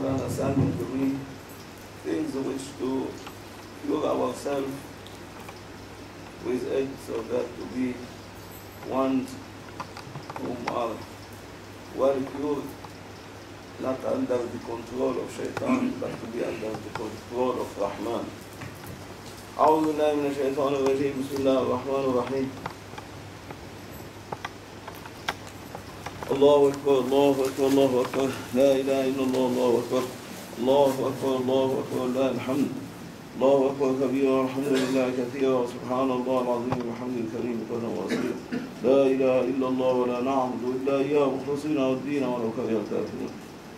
understanding to be things which to cure ourselves with it, so that to be ones whom are well cured, not under the control of shaitan, but to be under the control of Rahman. أعوذ بالله من الشيطان الرجيم. بسم الله الرحمن الرحيم. الله أكبر الله أكبر الله أكبر لا إله إلا الله الله أكبر الله أكبر الله أكبر لا الحمد الله أكبر كبيرا والحمد لله كثيرا وسبحان الله العظيم وحمد الكريم كنا وأصيلا لا إله إلا الله ولا نعبد إلا إياه مخلصين الدين ولو كره الكافرون.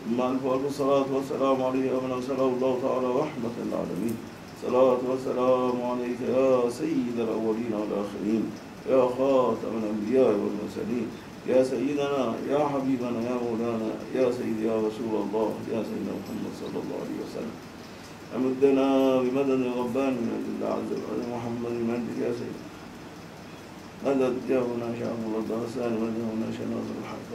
أما ألف ألف الصلاة والسلام عليه ومن أرسله الله تعالى رحمة للعالمين. صلاة والسلام عليك يا سيد الأولين والآخرين يا خاتم الأنبياء والمرسلين يا سيدنا يا حبيبنا يا مولانا يا سيدي يا رسول الله يا سيدنا محمد صلى الله عليه وسلم. أمدنا بمدد ربان من عند الله عز وجل محمد المهدي يا سيدي مدد يا هنا شاء الله الدرسان مدد هنا شاء ناصر الحق.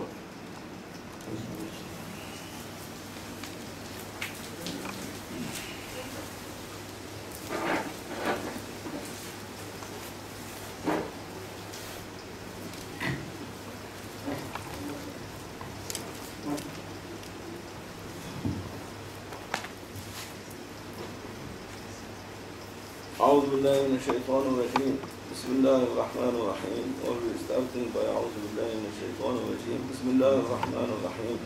أعوذ بالله من الشيطان الرجيم. بسم الله الرحمن الرحيم. Always starting by أعوذ بالله من الشيطان الرجيم. بسم الله الرحمن الرحيم.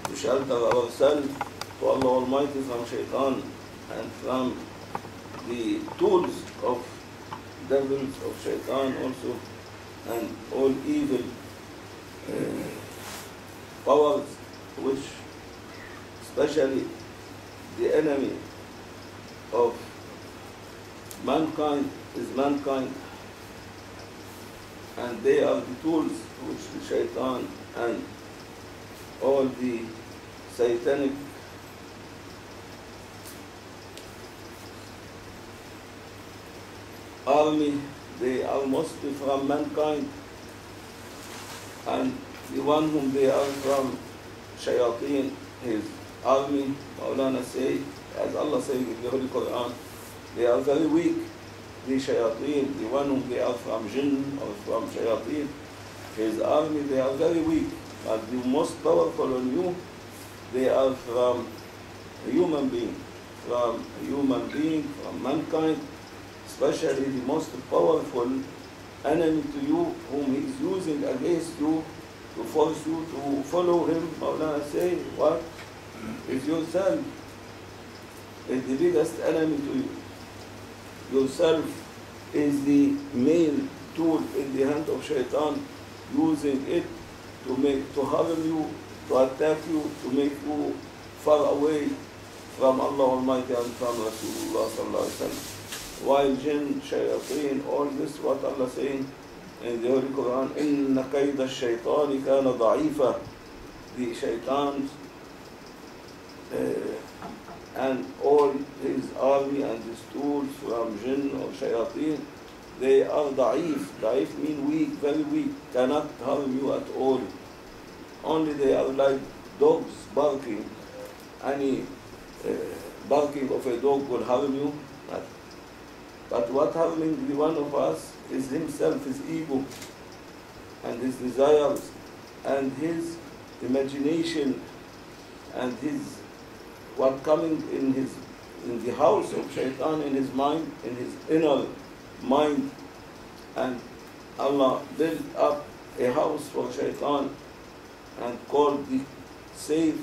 We shelter ourselves to Allah Almighty from shaitan and from the tools of devils of shaitan also, and all evil powers which especially the enemy of mankind is mankind, and they are the tools which the shaitan and all the satanic army, they are mostly from mankind, and the one whom they are from shayateen, his army, Maulana say, as Allah says in the Holy Quran, they are very weak, the shayateen, the one whom they are from jinn or from shayateen, his army, they are very weak. But the most powerful on you, they are from a human being, from mankind, especially the most powerful enemy to you, whom he is using against you to force you to follow him. Maulana say, what? Is yourself is the biggest enemy to you. Yourself is the main tool in the hand of shaitan, using it to harm you, to attack you, to make you far away from Allah Almighty and from Rasulullah sallallahu alaihi wasallam. While jinn, shayateen, all this, what Allah saying in the Holy Quran, إِنَّ كَيْدَ الشَّيْطَانِ كَانَ ضَعِيفًا. The shaitans and all his army and his tools from jinn or shayateen, they are da'if. Da'if mean weak, very weak, cannot harm you at all. Only they are like dogs barking. Any barking of a dog will harm you. But what harming the one of us is himself, his ego, and his desires, and his imagination, and his what coming in the house of shaitan, in his mind, in his inner mind. And Allah built up a house for shaitan and called the safe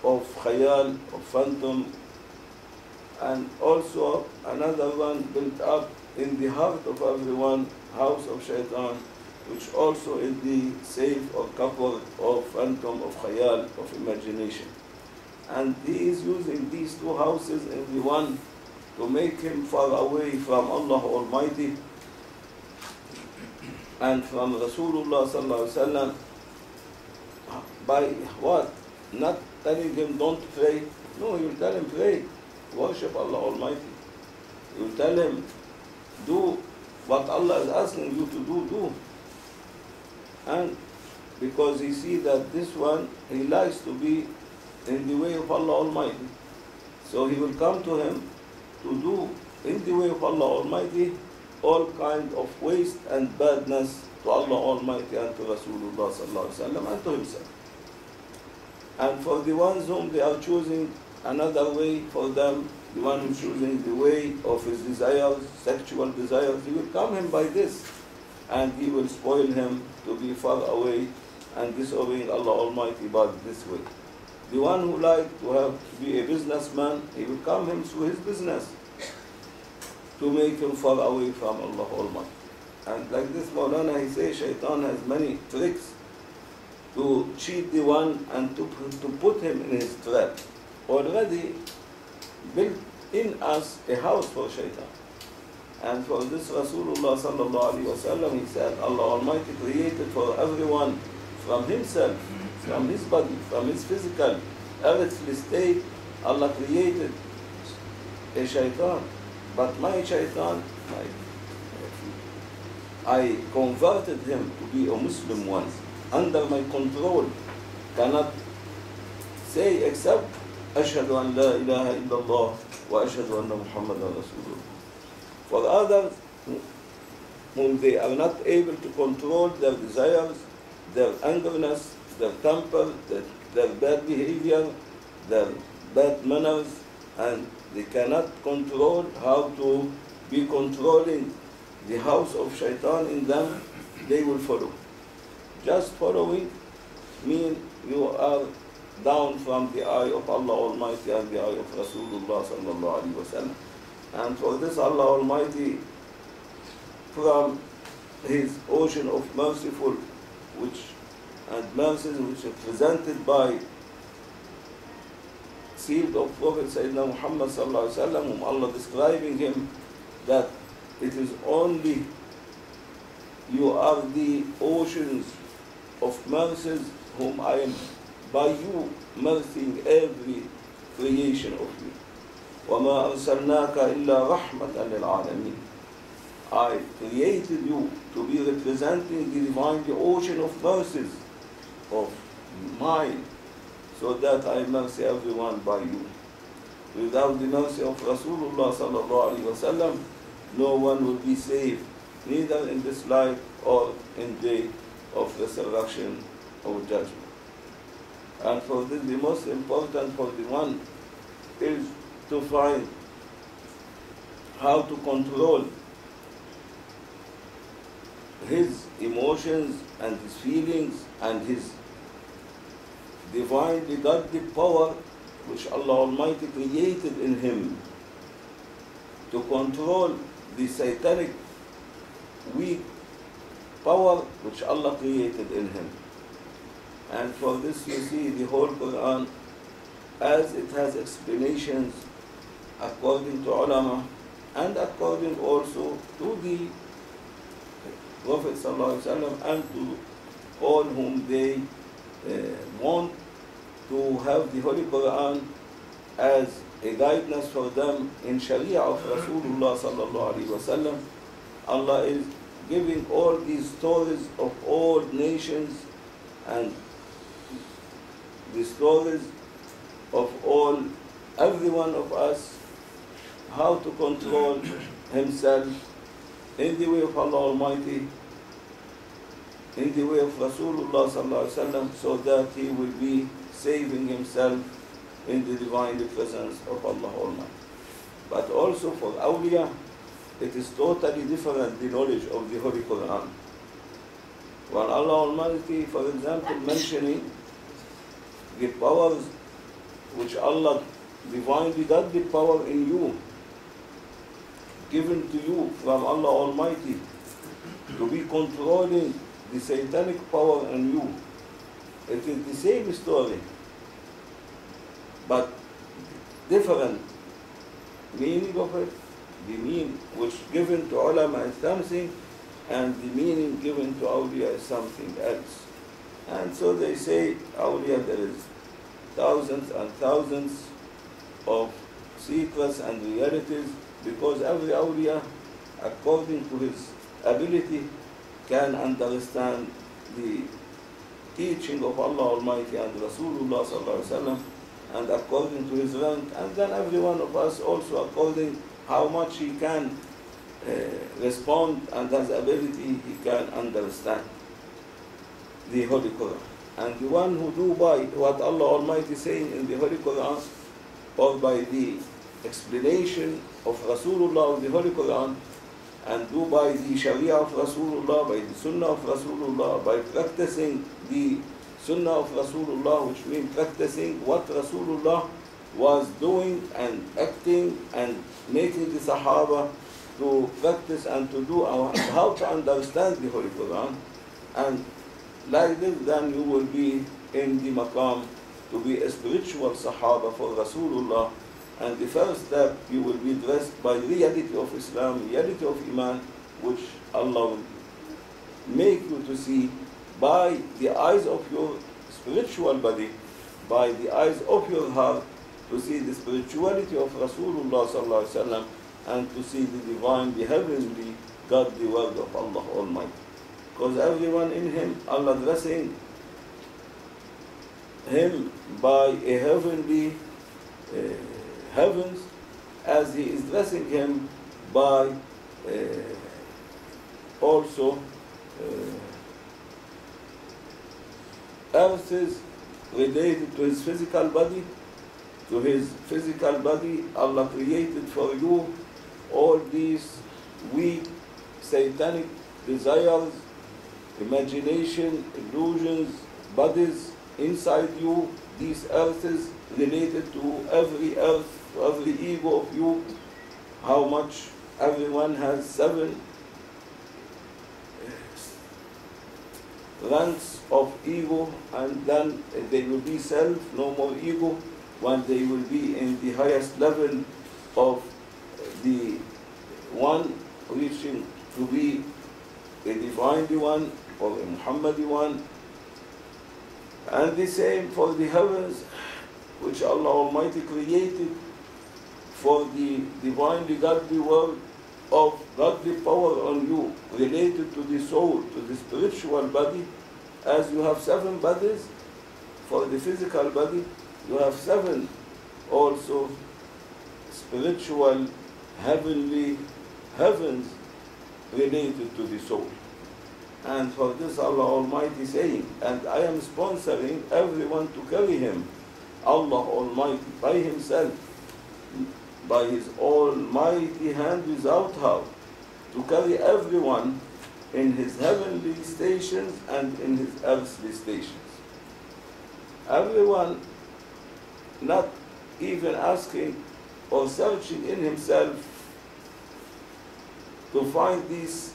of khayal, of phantom, and also another one built up in the heart of everyone, house of shaitan, which also is the safe or cover of phantom, of khayal, of imagination. And he is using these two houses in the one to make him far away from Allah Almighty and from Rasulullah sallallahu alaihi wasallam. By what? Not telling him don't pray. No, you tell him pray, worship Allah Almighty. You tell him do what Allah is asking you to do. And because he see that this one, he likes to be in the way of Allah Almighty. So he will come to him to do in the way of Allah Almighty all kind of waste and badness to Allah Almighty and to Rasulullah sallallahu alaihi wasallam and to himself. And for the ones whom they are choosing another way for them, the one who's choosing the way of his desires, sexual desires, he will come him by this, and he will spoil him to be far away and disobeying Allah Almighty by this way. The one who likes to be a businessman, he will come him through his business to make him far away from Allah Almighty. And like this, Maulana, he says, Shaitan has many tricks to cheat the one and to put him in his trap. Already built in us a house for Shaitan. And for this Rasulullah sallallahu alaihi wasallam, he said, Allah Almighty created for everyone from himself, from his body, from his physical, earthly state, Allah created a Shaitan. But my Shaitan, I converted him to be a Muslim one, under my control, cannot say except Ashhadu an la ilaha illallah wa ashhadu anna Muhammadan Rasulullah. For others whom they are not able to control their desires, their angerness, their temper, their bad behavior, their bad manners, and they cannot control how to be controlling the house of Shaitan in them, they will follow. Just following means you are down from the eye of Allah Almighty and the eye of Rasulullah sallallahu alaihi wasallam. And for this Allah Almighty, from His ocean of merciful and mercies which are presented by sealed of Prophet Sayyidina Muhammad sallallahu alaihi wasallam, whom Allah describing him that it is only you are the oceans of mercies whom I am by you mercying every creation of you. وَمَا أَرْسَلْنَاكَ إِلَّا رَحْمَةً لِلْعَالَمِينَ. I created you to be representing the divine, the ocean of mercies of mine, so that I mercy everyone by you. Without the mercy of Rasulullah sallallahu alaihi wasallam, no one will be saved, neither in this life or in day of resurrection or judgment. And for this, the most important for the one is to find how to control his emotions and his feelings and his divinely godly power which Allah Almighty created in him, to control the satanic weak power which Allah created in him. And for this you see the whole Quran, as it has explanations according to ulama and according also to the Prophet ﷺ and to all whom they want to have the Holy Quran as a guidance for them in Sharia of Rasulullah sallallahu alaihi wasallam. Allah is giving all these stories of all nations and the stories of every one of us, how to control himself in the way of Allah Almighty, in the way of Rasulullah sallallahu alaihi wasallam, so that he will be saving himself in the divine presence of Allah Almighty. But also for awliya, it is totally different, the knowledge of the Holy Quran. When Allah Almighty, for example, mentioning the powers which Allah divinely got the power in you, given to you from Allah Almighty, to be controlling the satanic power in you. It is the same story, but different meaning of it. The meaning which given to ulama is something, and the meaning given to awliya is something else. And so they say, awliya, there is thousands and thousands of secrets and realities, because every awliya, according to his ability, can understand the teaching of Allah Almighty and Rasulullah sallallahu alaihi wasallam and according to his rank, and then every one of us also according how much he can respond and has ability he can understand the Holy Quran. And the one who do by what Allah Almighty saying in the Holy Quran, or by the explanation of Rasulullah of the Holy Quran, and do by the Sharia of Rasulullah, by the Sunnah of Rasulullah, by practicing the Sunnah of Rasulullah, which means practicing what Rasulullah was doing and acting and making the Sahaba to practice and to do, how to understand the Holy Quran. And like this, then you will be in the maqam to be a spiritual Sahaba for Rasulullah. And the first step, you will be dressed by reality of Islam, reality of Iman, which Allah will make you to see by the eyes of your spiritual body, by the eyes of your heart, to see the spirituality of Rasulullah sallallahu alaihi wasallam, and to see the divine, the heavenly, godly word of Allah Almighty. Because everyone in him, Allah dressing him by a heavenly heavens, as he is dressing him by also earths related to his physical body. To his physical body, Allah created for you all these weak satanic desires, imagination, illusions, bodies inside you. These earths related to every earth, to every ego of you. How much everyone has 7 ranks of ego, and then they will be self, no more ego, when they will be in the highest level of the one reaching to be a divine one or a Muhammadi one. And the same for the heavens, which Allah Almighty created for the divinely godly world of godly power on you, related to the soul, to the spiritual body. As you have 7 bodies for the physical body, you have 7 also spiritual, heavenly heavens related to the soul. And for this Allah Almighty saying, and I am sponsoring everyone to carry him, Allah Almighty by himself, by his almighty hand without help, to carry everyone in his heavenly stations and in his earthly stations. Everyone not even asking or searching in himself to find these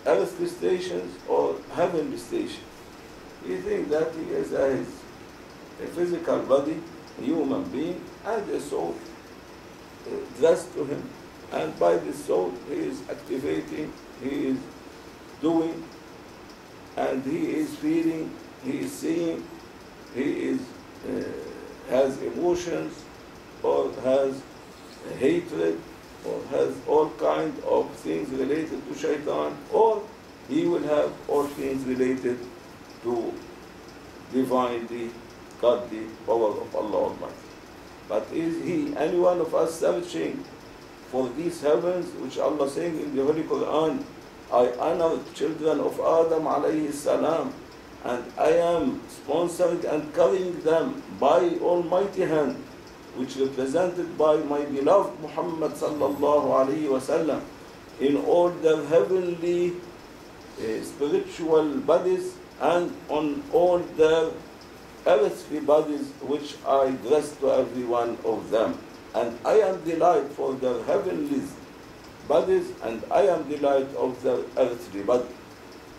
earthly stations or heavenly stations. He thinks that he is a physical body, a human being, and a soul dressed to him. And by the soul he is activating, he is doing, and he is feeling, he is seeing, he is has emotions, or has hatred, or has all kinds of things related to shaitan, or he will have all things related to divinely godly power of Allah Almighty. But is he, any one of us, searching for these heavens, which Allah saying in the Holy Quran, I honored children of Adam alayhi salam, and I am sponsoring and carrying them by Almighty hand, which represented by my beloved Muhammad sallallahu alayhi wasallam, in all their heavenly spiritual bodies and on all their earthly bodies, which I dress to every one of them. And I am delight for their heavenly bodies, and I am delight of their earthly body.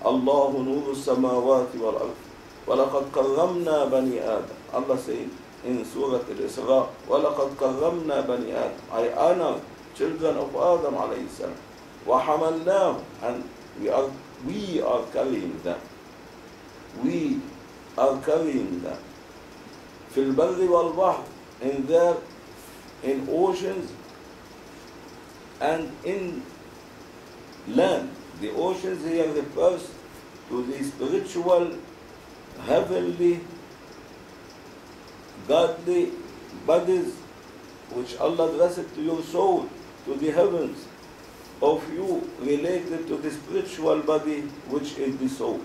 Allahu nuru samawati wal ard, وَلَقَدْ كَرَّمْنَا بَنِي آدَمَ. Allah saying in Surah Al-Isra, وَلَقَدْ كَرَّمْنَا بَنِي آدَمَ. I honor children of Adam alayhi salam. وَحَمَلْنَاهُ, and we are carrying them. We are carrying them. فِي الْبَرِّ وَالْبَحْرِ, in oceans and in land. The oceans here refers to the spiritual, heavenly godly bodies which Allah addressed to your soul, to the heavens, of you related to the spiritual body which is the soul.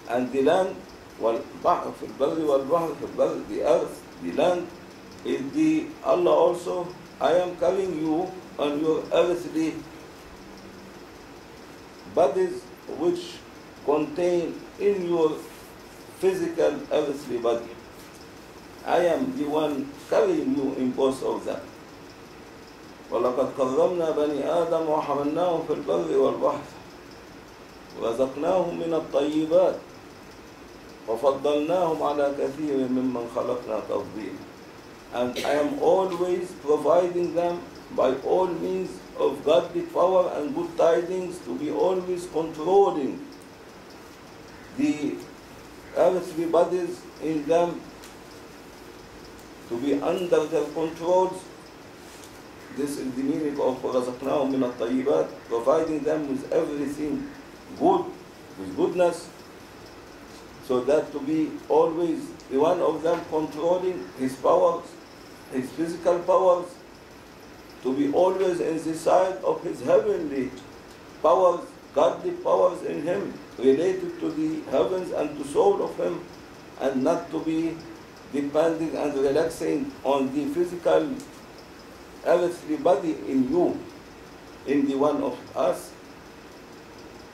And the land, والبحر في البر والبحر في البر, the earth, the land, is the Allah also. I am carrying you on your earthly bodies which contain in your physical earthly body. I am the one carrying you in both of them. وَلَقَدْ كَرَّمْنَا بَنِي آدَمَ وَحَمَلْنَاهُمْ فِي الْبَرِّ وَالْبَحْرِ وَرَزَقْنَاهُمْ مِنَ الطَّيِّبَاتِ وَفَضَّلْنَاهُمْ عَلَى كَثِيرٍ مِّمَّنْ خَلَقْنَا تَفْضِيلًا. And I am always providing them by all means of godly power and good tidings, to be always controlling the earthly bodies in them, to be under their controls. This is the meaning of رَزَقْنَاهُمْ مِنَ الطَّيِّبَاتِ, providing them with everything good, with goodness, so that to be always the one of them controlling his powers, his physical powers, to be always in the side of his heavenly powers, godly powers in him, related to the heavens and to soul of him, and not to be depending and relaxing on the physical earthly body in you, in the one of us.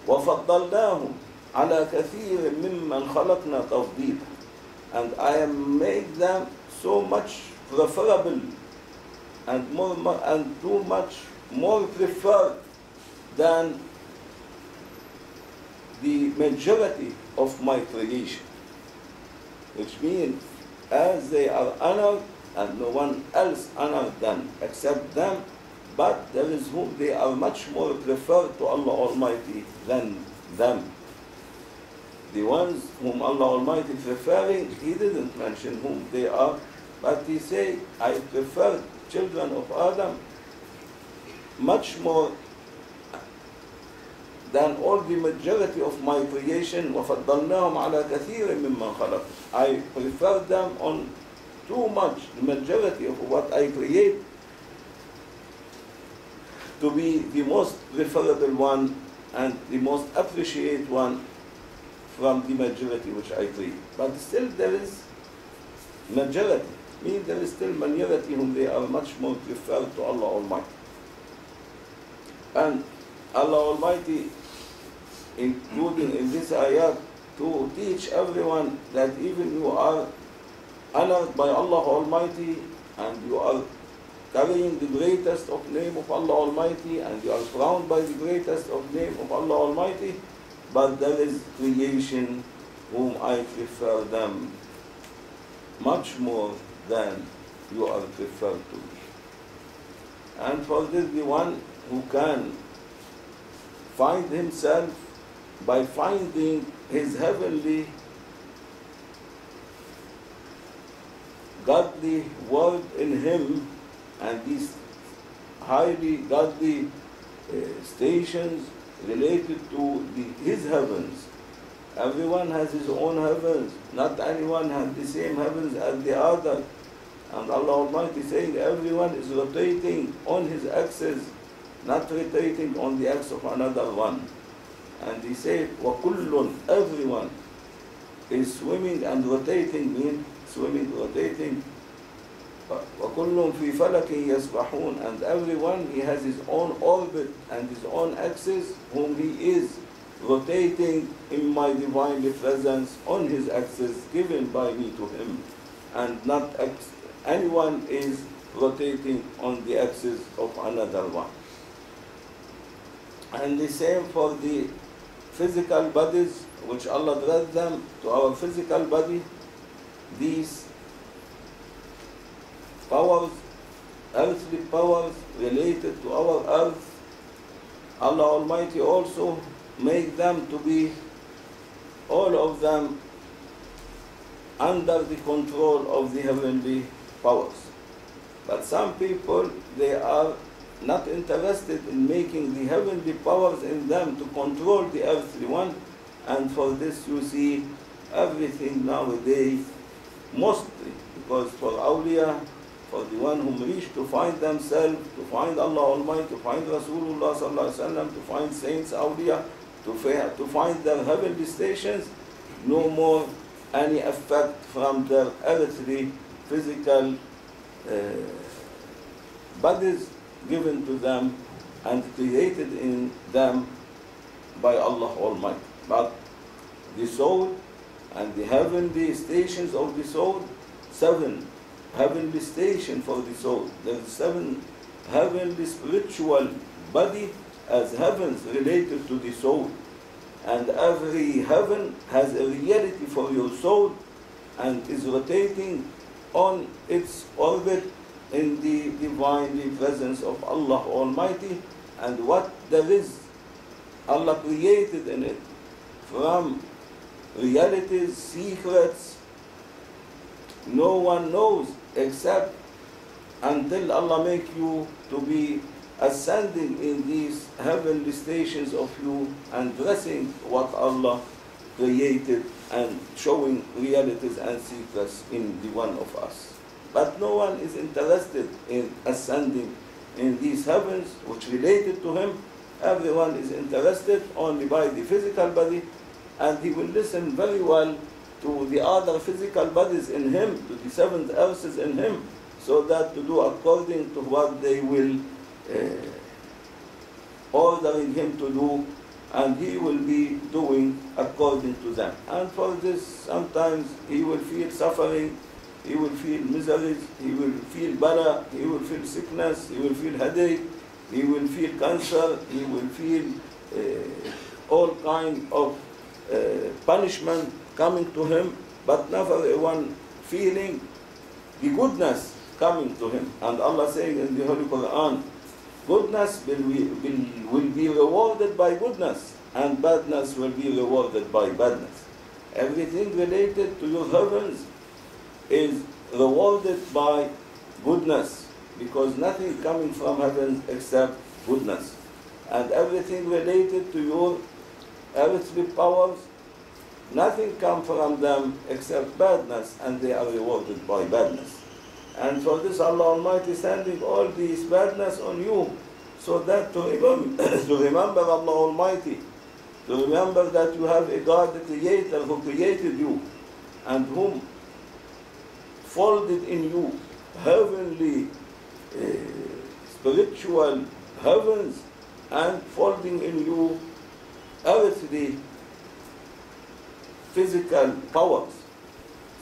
وَفَضَّلْنَاهُمْ عَلَى كَثِيرٍ مِّمَّنْ خَلَقْنَا تَفْضِيلًا. And I am made them so much preferable and too much more preferred than the majority of my creation. Which means, as they are honored, and no one else honored them except them, but there is whom they are much more preferred to Allah Almighty than them. The ones whom Allah Almighty is preferring, He didn't mention whom they are, but He said, I prefer children of Adam much more than all the majority of my creation. وَفَضَّلْنَاهُمْ عَلَى كَثِيرٍ مِّمَّنْ خَلَقْ. I prefer them on too much, the majority of what I create, to be the most preferable one and the most appreciated one from the majority which I create. But still there is majority, meaning there is still minority whom they are much more preferred to Allah Almighty. And Allah Almighty, including in this ayat, to teach everyone that even you are honored by Allah Almighty, and you are carrying the greatest of name of Allah Almighty, and you are crowned by the greatest of name of Allah Almighty, but there is creation whom I prefer them much more than you are preferred to me. And for this, the one who can find himself by finding his heavenly godly word in him, and these highly godly stations related to his heavens. Everyone has his own heavens. Not anyone has the same heavens as the other. And Allah Almighty saying everyone is rotating on his axis, not rotating on the axis of another one. And He said, وَكُلٌّ, everyone is swimming and rotating, means swimming, rotating. وَكُلٌّ فِي فَلَكٍ يَسْبَحُونَ, and everyone, he has his own orbit and his own axis, whom he is rotating in my divinely presence on his axis given by me to him. And not anyone is rotating on the axis of another one. And the same for the physical bodies, which Allah dressed them to our physical body. These powers, earthly powers related to our earth, Allah Almighty also made them to be, all of them, under the control of the heavenly powers. But some people, they are not interested in making the heavenly powers in them to control the earthly one, and for this you see everything nowadays mostly, because for awliya, for the one who reach to find themselves, to find Allah Almighty, to find Rasulullah sallallahu alaihi wasallam, to find saints, awliya, to find their heavenly stations, no more any effect from their earthly, physical bodies given to them and created in them by Allah Almighty. But the soul and the heavenly stations of the soul, 7 heavenly stations for the soul. There are 7 heavenly spiritual body as heavens related to the soul. And every heaven has a reality for your soul and is rotating on its orbit in the divinely presence of Allah Almighty. And what there is, Allah created in it from realities, secrets, no one knows except until Allah make you to be ascending in these heavenly stations of you and dressing what Allah created and showing realities and secrets in the one of us. But no one is interested in ascending in these heavens which related to him. Everyone is interested only by the physical body, and he will listen very well to the other physical bodies in him, to the 7 earths in him, so that to do according to what they will ordering him to do, and he will be doing according to them. And for this, sometimes he will feel suffering, he will feel miseries, he will feel bala, he will feel sickness, he will feel headache, he will feel cancer, he will feel all kind of punishment coming to him, but never one feeling the goodness coming to him. And Allah saying in the Holy Quran, goodness will be rewarded by goodness, and badness will be rewarded by badness. Everything related to your heavens is rewarded by goodness, because nothing coming from heaven except goodness. And everything related to your earthly powers, nothing comes from them except badness, and they are rewarded by badness. And for this Allah Almighty is sending all these badness on you, so that to remember Allah Almighty, to remember that you have a God, the Creator, who created you, and whom folded in you heavenly, spiritual heavens, and folding in you earthly, physical powers.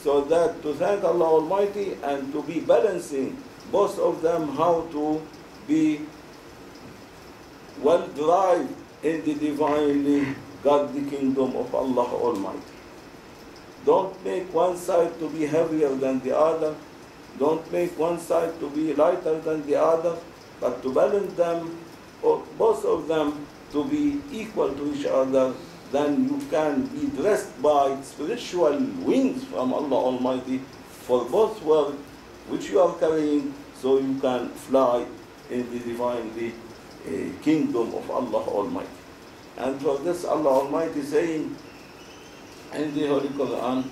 So that to thank Allah Almighty and to be balancing both of them, how to be well drive in the divinely godly kingdom of Allah Almighty. Don't make one side to be heavier than the other. Don't make one side to be lighter than the other, but to balance them, or both of them, to be equal to each other. Then you can be dressed by spiritual wings from Allah Almighty for both worlds which you are carrying, so you can fly in the divinely kingdom of Allah Almighty. And for this Allah Almighty saying in the Holy Quran,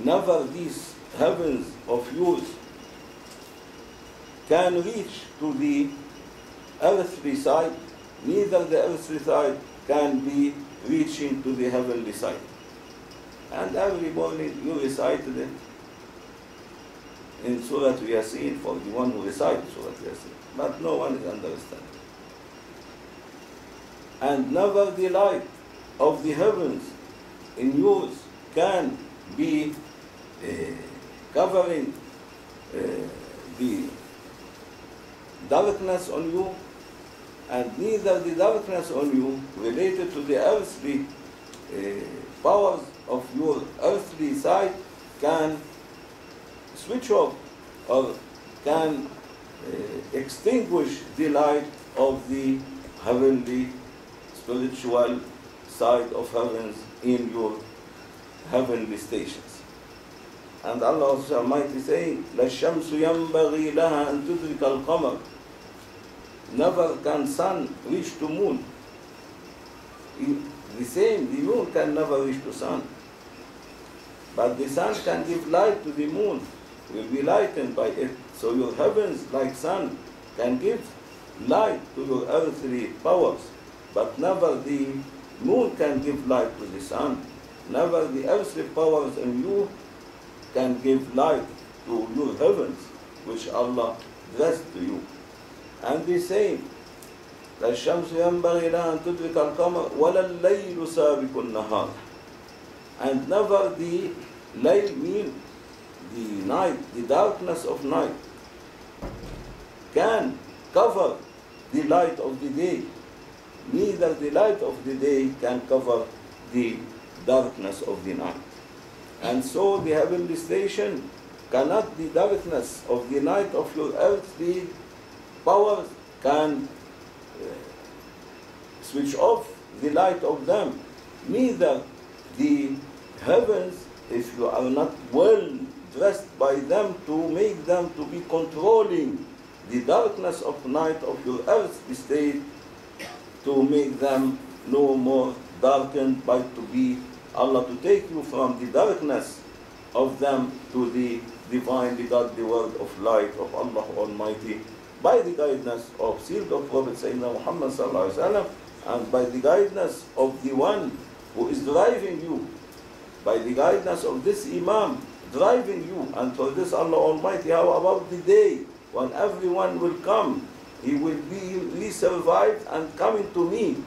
never these heavens of yours can reach to the earthly side, neither the earthly side can be reaching to the heavenly side. And every morning you recited it in Surah Yasin for the one who recited Surah Yasin, but no one is understanding. And never the light of the heavens in yours can be covering the darkness on you, and neither the darkness on you related to the earthly powers of your earthly side can switch off or can extinguish the light of the heavenly spiritual side of heavens in your heavenly stations. And Allah Almighty saying, لَا الشَّمْسُ يَنْبَغِي لَهَا أَن تُدْرِكَ الْقَمَرَ. Never can sun reach to moon. The same, the moon can never reach to sun. But the sun can give light to the moon, will be lightened by it. So your heavens, like sun, can give light to your earthly powers, but never the moon can give light to the sun. Never the earthly powers in you can give light to your heavens, which Allah blessed to you. And the same, لا الشمس ينبغي لها أن تدرك القمر ولا الليل سابق النهار. And never the layl mean the night, the darkness of night, can cover the light of the day. Neither the light of the day can cover the darkness of the night. And so the heavenly station cannot, the darkness of the night of your earthly powers can switch off the light of them. Neither the heavens, if you are not well dressed by them to make them to be controlling the darkness of night of your earthly state, to make them no more darkened, but to be Allah to take you from the darkness of them to the divine, the godly word of light of Allah Almighty, by the guidance of sealed of Prophet Sayyidina Muhammad sallallahu alaihi wasallam, and by the guidance of the one who is driving you, by the guidance of this Imam driving you. And for this Allah Almighty, how about the day when everyone will come? He will be survived and coming to me.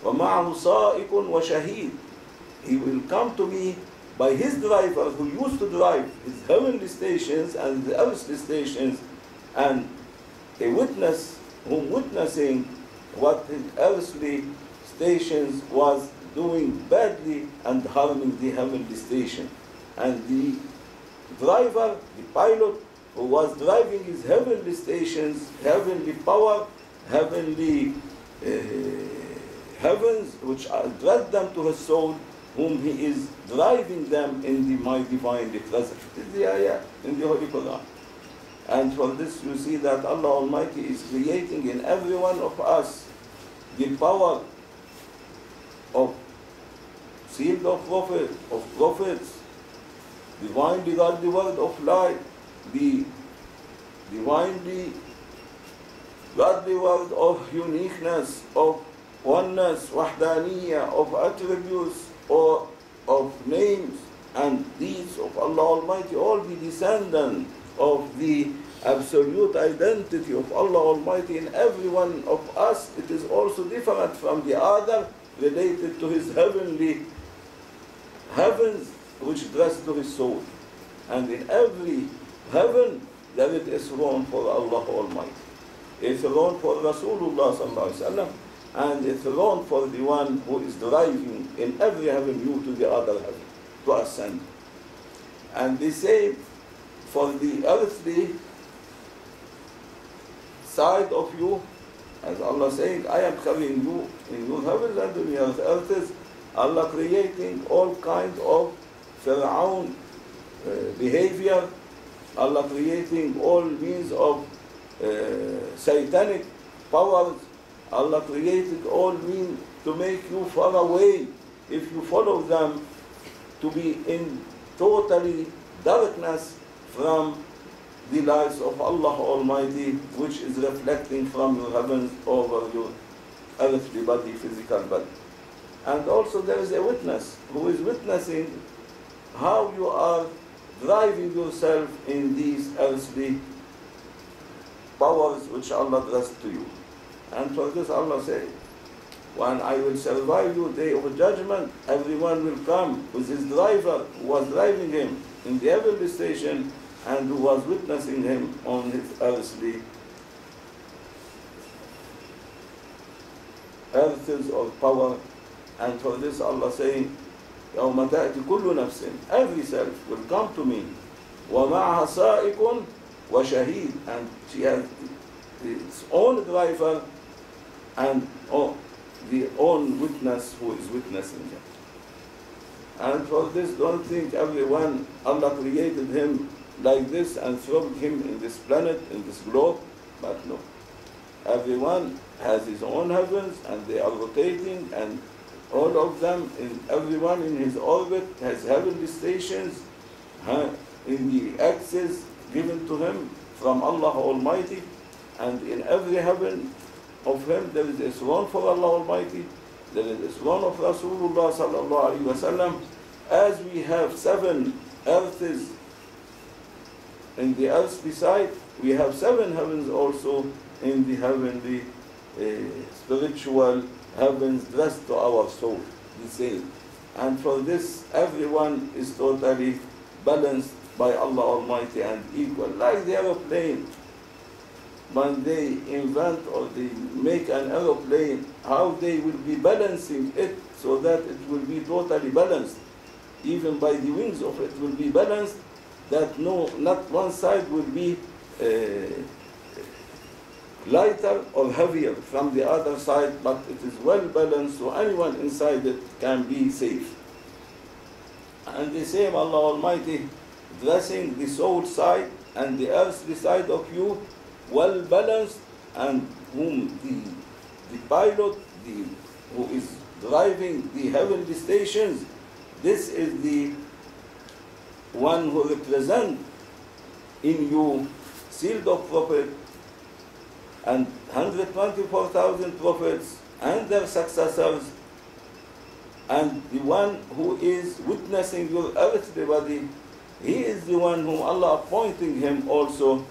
وَمَعَهُ صَائِقٌ وَشَهِيدٌ. He will come to me by his driver who used to drive his heavenly stations and the earthly stations, and a witness whom witnessing what his earthly stations was doing badly and harming the heavenly station. And the driver, the pilot, who was driving his heavenly stations, heavenly power, heavenly heavens, which address them to his soul, whom he is driving them in the my divine presence. This is the ayah in the Holy Quran. And for this you see that Allah Almighty is creating in every one of us the power of sealed of prophets, divinely godly word of light, the divinely godly word of uniqueness, of oneness, wahdaniyah, of attributes, or of names and deeds of Allah Almighty, all the descendant of the absolute identity of Allah Almighty in every one of us. It is also different from the other, related to his heavenly heavens, which dress to his soul. And in every heaven there is a throne for Allah Almighty, a throne for Rasulullah sallallahu alaihi wasallam, and a throne for the one who is driving in every heaven you to the other heaven to ascend. And the same for the earthly side of you, as Allah saying, I am carrying you in your heavens and in your earths. Allah creating all kinds of Fir'aun behavior, Allah creating all means of satanic powers, Allah created all means to make you far away, if you follow them, to be in totally darkness from the lights of Allah Almighty, which is reflecting from your heavens over your earthly body, physical body. And also there is a witness who is witnessing how you are driving yourself in these earthly powers which Allah blessed to you. And for this Allah said, when I will survive you day of judgment, everyone will come with his driver who was driving him in the heavenly station and who was witnessing him on his earthly earths of power. And for this Allah saying, يَوْمَ تَأْتِ كُلُّ نَفْسٍ, every self will come to me, وَمَعَهَا سَائِقٌ وَشَهِيدٌ, and she has its own driver and the own witness who is witnessing him. And for this, don't think everyone, Allah created him like this and threw him in this planet, in this globe, but no. Everyone has his own heavens and they are rotating and All of them, everyone in his orbit has heavenly stations in the axis given to him from Allah Almighty, and in every heaven of him there is a throne for Allah Almighty, there is a throne of Rasulullah sallallahu alaihi wasallam. As we have 7 earths in the earth beside, we have 7 heavens also in the heavenly spiritual heavens dressed to our soul, the same. And for this, everyone is totally balanced by Allah Almighty and equal. Like the aeroplane, when they invent or they make an aeroplane, how they will be balancing it so that it will be totally balanced. Even by the wings of it will be balanced, that not one side will be lighter or heavier from the other side, but it is well balanced, so anyone inside it can be safe. And the same Allah Almighty dressing the soul side and the earthly side of you well balanced, and whom the pilot, who is driving the heavenly stations, this is the one who represents in you sealed of prophet and 124,000 prophets and their successors, and the one who is witnessing your earthly body, he is the one whom Allah appointing him also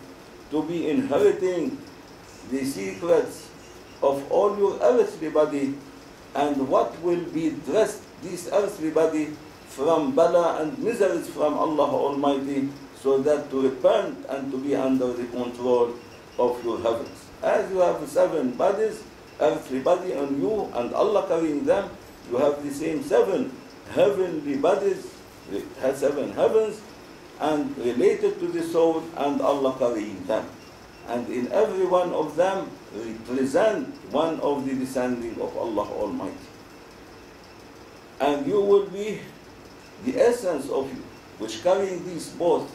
to be inheriting the secrets of all your earthly body, and what will be dressed this earthly body from bala and miseries from Allah Almighty, so that to repent and to be under the control of your heavens. As you have 7 bodies, earthly body on you, and Allah carrying them, you have the same 7 heavenly bodies, 7 heavens, and related to the soul, and Allah carrying them. And in every one of them represent one of the descending of Allah Almighty. And you will be the essence of you, which carrying these both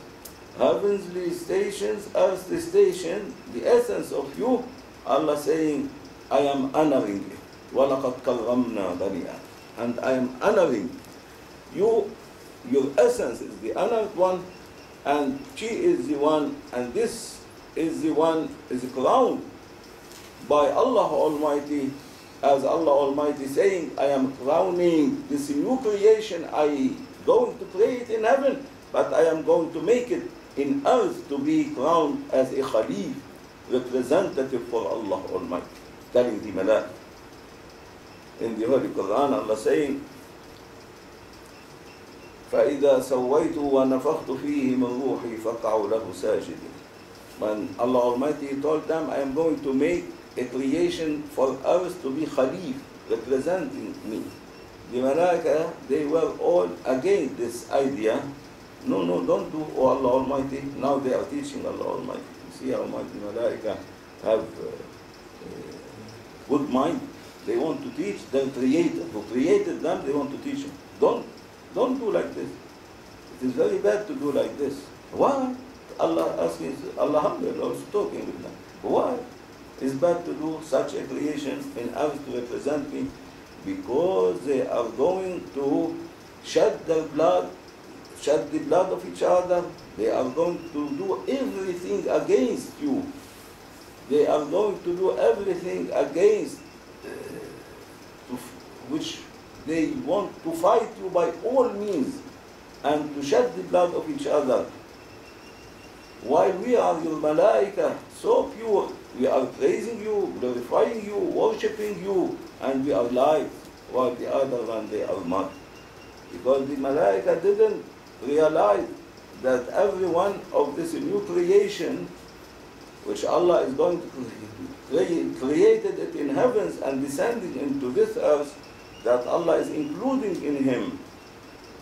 heavenly stations, earthly station, the essence of you, Allah saying, I am honoring you. وَلَقَدْ كَرَّمْنَا بَنِي آدَمَ. And I am honoring you. Your essence is the honored one, and she is the one, and this is the one is crowned by Allah Almighty, as Allah Almighty saying, I am crowning this new creation. I going to create in heaven, but I am going to make it in earth to be crowned as a Khalif, representative for Allah Almighty, telling the Malaik. In the Holy Quran, Allah saying, فَإِذَا سَوَّيْتُ وَنَفَخْتُ فِيهِ مِنْ رُوحِي فَقَعُوا لَهُ سَاجِدِينَ. When Allah Almighty told them, I am going to make a creation for earth to be Khalif, representing me. The Malaika, they were all against this idea. No, don't do, oh Allah Almighty. Now they are teaching Allah Almighty. You see how much the Malaika have good mind. They want to teach their Creator, who created them, they want to teach them. Don't do like this. It is very bad to do like this. Why? Allah asking, Allah also talking with them. Why? It's bad to do such a creation in earth to represent me, because they are going to shed their blood, shed the blood of each other. They are going to do everything against you. They are going to do everything against which they want to fight you by all means and to shed the blood of each other. While we are your Malaika, so pure, we are praising you, glorifying you, worshipping you, and we are light, while the other one, they are mud. Because the Malaika didn't realize that every one of this new creation, which Allah is going to created it in heavens and descending into this earth, that Allah is including in him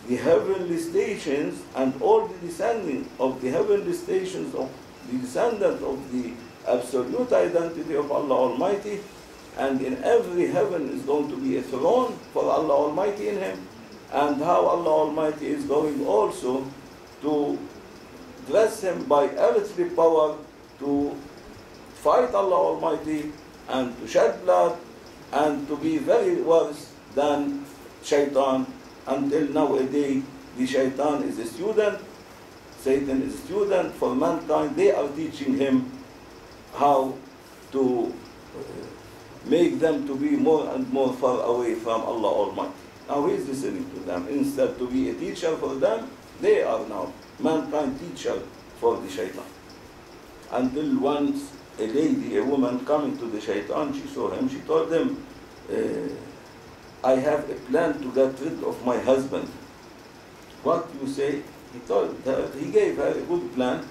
the heavenly stations and all the descending of the heavenly stations of the descendant of the absolute identity of Allah Almighty, and in every heaven is going to be a throne for Allah Almighty in him, and how Allah Almighty is going also to dress him by earthly power to fight Allah Almighty and to shed blood and to be very worse than shaitan, until nowadays the shaitan is a student, Satan is a student for mankind. They are teaching him how to make them to be more and more far away from Allah Almighty. Now he is listening to them. Instead to be a teacher for them, they are now mankind teacher for the shaitan. Until once a lady, a woman coming to the shaitan, she saw him, she told him, I have a plan to get rid of my husband. What you say? He told her, he gave her a good plan.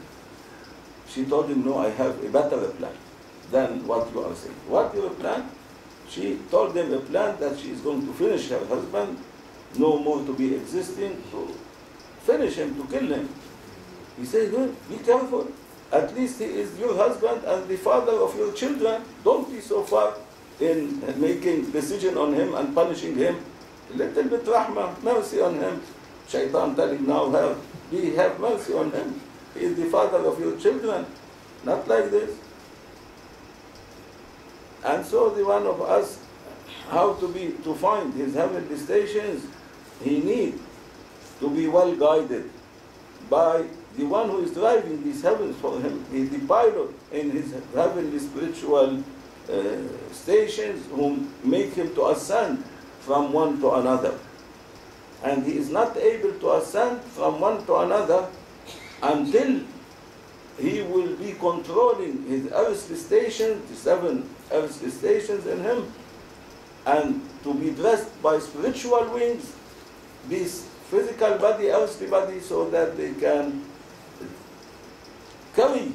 She told him, no, I have a better plan than what you are saying. What your plan? She told him a plan that she is going to finish her husband, no more to be existing, to finish him, to kill him. He said, well, be careful. At least he is your husband and the father of your children. Don't be so far in making decision on him and punishing him. A little bit rahmah, mercy on him. Shaitan telling now her, have mercy on him. He is the father of your children. Not like this. And so the one of us, how to find his heavenly stations, he needs to be well guided by the one who is driving these heavens for him. He is the pilot in his heavenly spiritual stations who make him to ascend from one to another. And he is not able to ascend from one to another until he will be controlling his earthly stations, the 7 earthly stations in him, and to be dressed by spiritual wings, this physical body, earthly body, so that they can carry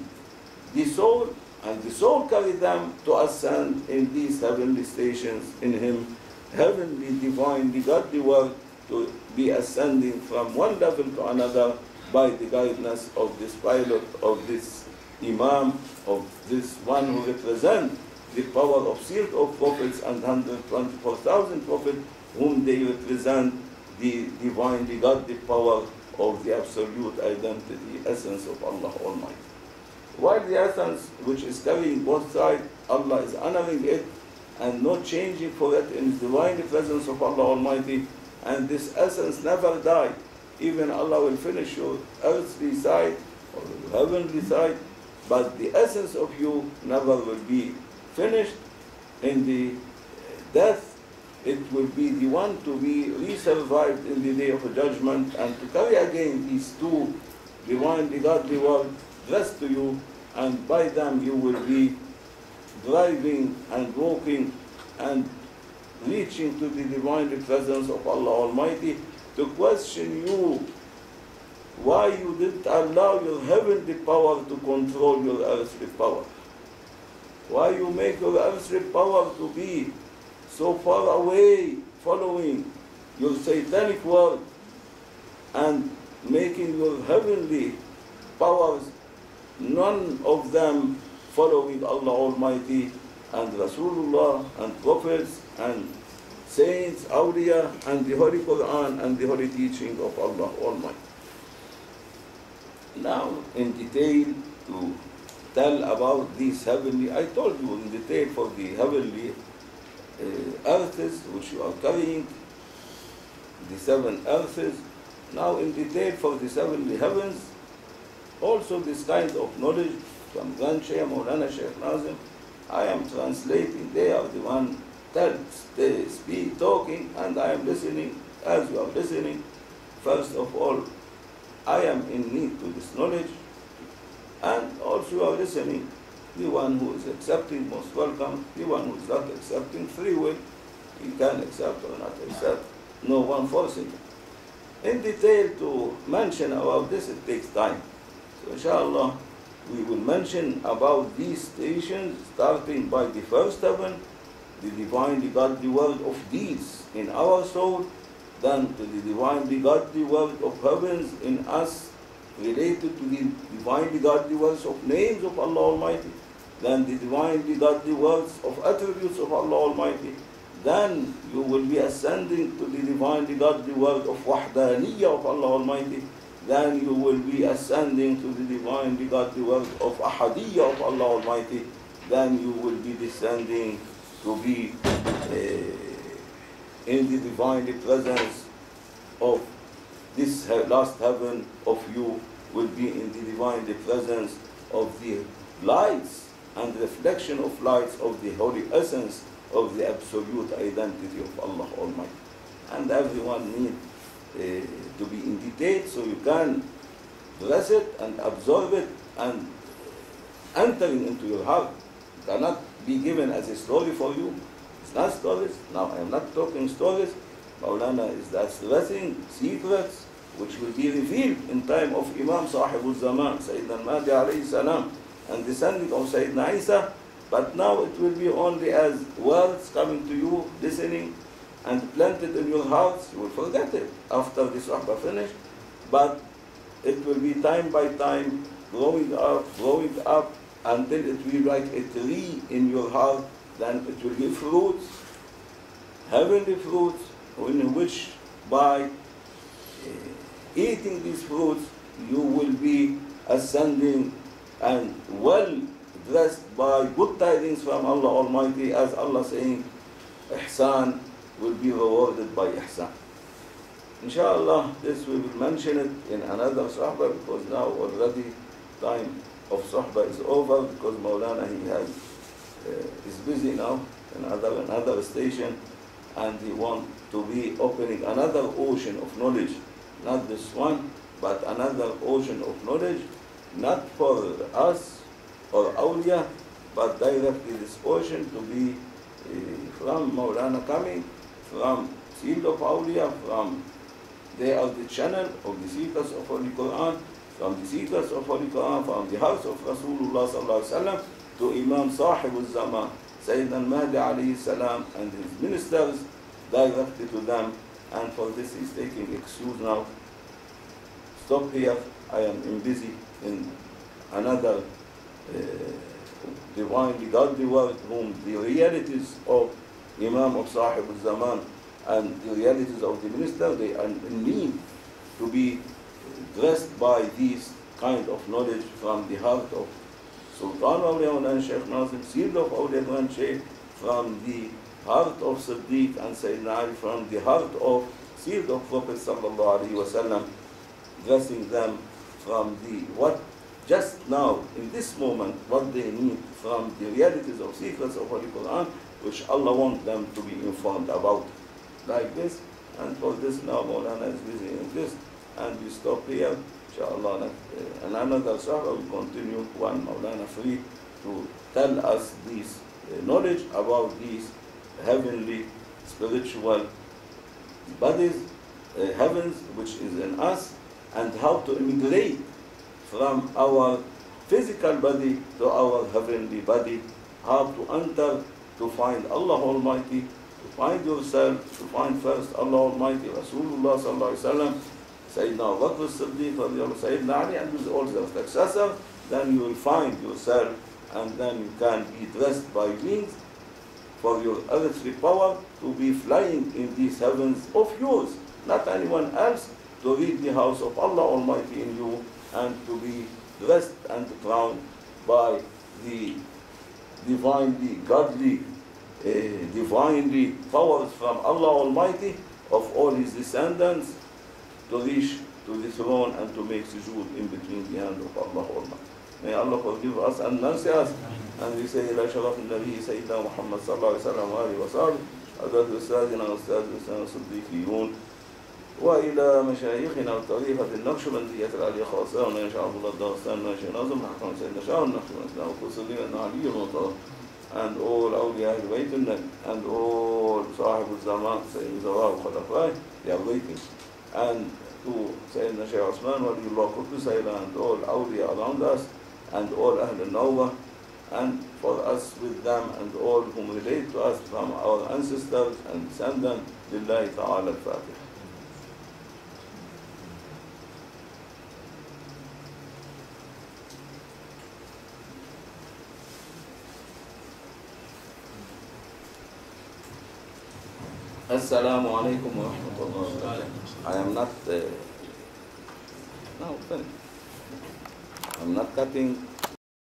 the soul, and the soul carry them to ascend in these heavenly stations in him, heavenly, divinely, godly world, to be ascending from one level to another by the guidance of this pilot, of this imam, of this one who represents the power of sealed of prophets and 124,000 prophets, whom they represent the divine, the godly power of the absolute identity, essence of Allah Almighty. While the essence which is carrying both sides, Allah is honoring it and not changing for it in the divine presence of Allah Almighty, and this essence never dies. Even Allah will finish your earthly side or your heavenly side, but the essence of you never will be finished. In the death, it will be the one to be resurvived in the day of judgment and to carry again these two divinely godly worlds dressed to you, and by them you will be driving and walking and reaching to the divine presence of Allah Almighty to question you why you didn't allow your heavenly power to control your earthly power. Why you make your earthly power to be so far away, following your satanic world and making your heavenly powers, none of them following Allah Almighty and Rasulullah and prophets and saints, awliya, and the Holy Quran and the holy teaching of Allah Almighty. Now, in detail, to tell about these heavenly, I told you in detail for the heavenly earths which you are carrying, the 7 earths. Now, in detail for the heavenly heavens, also this kind of knowledge from Grand Shaykh, Maulana Shaykh Nazim, I am translating. They are the one that they speak, talking, and I am listening as you are listening. First of all, I am in need to this knowledge, and also you are listening. The one who is accepting, most welcome. The one who is not accepting, free will. He can accept or not accept. No one forcing him. In detail to mention about this, it takes time. So inshallah, we will mention about these stations, starting by the first heaven, the divinely godly world of deeds in our soul, then to the divinely godly world of heavens in us, related to the divinely godly worlds of names of Allah Almighty, then the divinely godly worlds of attributes of Allah Almighty. Then you will be ascending to the divinely godly world of wahdaniyya of Allah Almighty. Then you will be ascending to the divinely godly world of ahadiyya of Allah Almighty. Then you will be descending to be in the divine presence of this last heaven of you will be in the divine presence of the lights and reflection of lights of the holy essence of the absolute identity of Allah Almighty. And everyone needs to be in detail so you can bless it and absorb it and entering into your heart. It cannot be given as a story for you. It's not stories. Now I am not talking stories. Maulana is addressing secrets which will be revealed in time of Imam Sahibul Zaman, Sayyidina al-Mahdi alayhi salam, and descending of Sayyidina Isa. But now it will be only as words coming to you, listening, and planted in your hearts. You will forget it after the Suhbah finished. But it will be time by time, growing up, until it will be like a tree in your heart. Then it will give fruits, heavenly fruits, in which by eating these fruits, you will be ascending and well dressed by good tidings from Allah Almighty, as Allah saying, Ihsan will be rewarded by Ihsan. Inshallah, this we will mention it in another Suhbah, because now already time of Suhbah is over, because Maulana is busy now in another station, and he wants to be opening another ocean of knowledge, not this one, but another ocean of knowledge, not for us or awliya, but directly this ocean to be from Maulana coming, from Seed of Awliya, from they are the channel of the seekers of Holy Quran, from the seekers of Holy Quran, from the house of Rasulullah sallallahu alaihi wasallam to Imam Sahibul Zaman, Sayyidina al-Mahdi alayhi salam, and his ministers directly to them. And for this he's taking excuse now. Stop here, I am busy in another divinely godly word, whom the realities of Imam of Sahib al-Zaman and the realities of the minister, they are in need to be dressed by these kind of knowledge from the heart of Sultan Awliya and Shaykh Nazim, Seed of Awliya and Shaykh, from the heart of Siddiq and Sayyidina Ali, from the heart of Seed of Prophet sallallahu alaihi wasallam, dressing them from the what just now in this moment what they need from the realities of secrets of Holy Quran, which Allah wants them to be informed about, like this. And for this now Maulana is busy in this, and we stop here. Inshallah, and another Suhbah will continue when Maulana free to tell us this knowledge about these heavenly spiritual bodies, heavens which is in us, and how to immigrate from our physical body to our heavenly body, how to enter to find Allah Almighty, to find yourself, to find first Allah Almighty, Rasulullah sallallahu alaihi wasallam, Sayyidina Abu Bakr as-Siddiq, Sayyidina Ali, and with all their successors. Then you will find yourself, and then you can be dressed by wings for your earthly power to be flying in these heavens of yours, not anyone else, to reach the house of Allah Almighty in you, and to be dressed and crowned by the divinely godly, divinely powers from Allah Almighty of all his descendants, to reach to the throne and to make sujood in between the hand of Allah Almighty. May Allah forgive us and mercy us. And we say, إلى شرف النبي سيدنا محمد صلى الله عليه وسلم وآله وصحبه، حضرة أستاذنا وأستاذ الصديقيون، وإلى مشايخنا وطريقة النقشبندية العليا خاصة، ونشاء الله الدارستان ناشئ ناظم حكم سيدنا شاء النقشبندية وقصدنا علي المطلق، and all أولياء البيت النبي, and all صاحب الزمان سيد زوار وخلفائه, they are waiting. And to Sayyidina Shaykh Osman, Waliullah Qutb Sayyidina, and all awliya around us, and all Ahl al-Nawwa, and for us with them, and all whom relate to us from our ancestors and descendants, Lillahi Ta'ala al-Fatiha. Assalamu alaikum wa rahmatullahi wa barakatuh. I am not, no, I'm not cutting